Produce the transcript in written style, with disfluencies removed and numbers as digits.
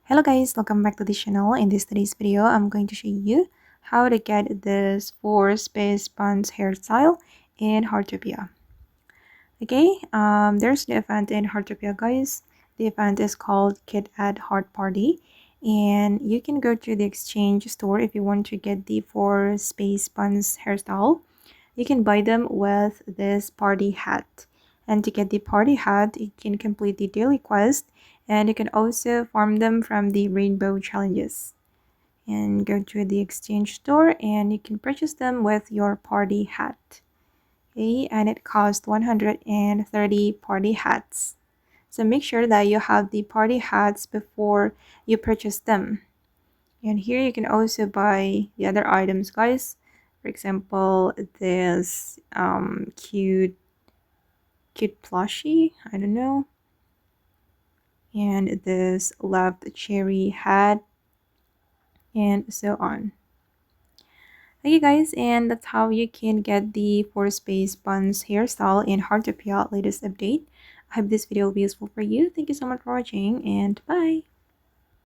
Hello guys, welcome back to the channel. In today's video, I'm going to show you how to get this Four Space Buns hairstyle in Heartopia. Okay, there's the event in Heartopia, guys. The event is called Kid at Heart Party, and you can go to the exchange store if you want to get the Four Space Buns hairstyle. You can buy them with this party hat. And to get the party hat, you can complete the daily quest, and you can also farm them from the rainbow challenges. And go to the exchange store and you can purchase them with your party hat. Okay, and it costs 130 party hats. So make sure that you have the party hats before you purchase them. And here you can also buy the other items, guys. For example, this cute plushie, I don't know, and this loved cherry hat, and so on. Okay guys, and that's how you can get the Four Space Buns hairstyle in Heartopia latest update. I hope this video will be useful for you. Thank you so much for watching, and bye.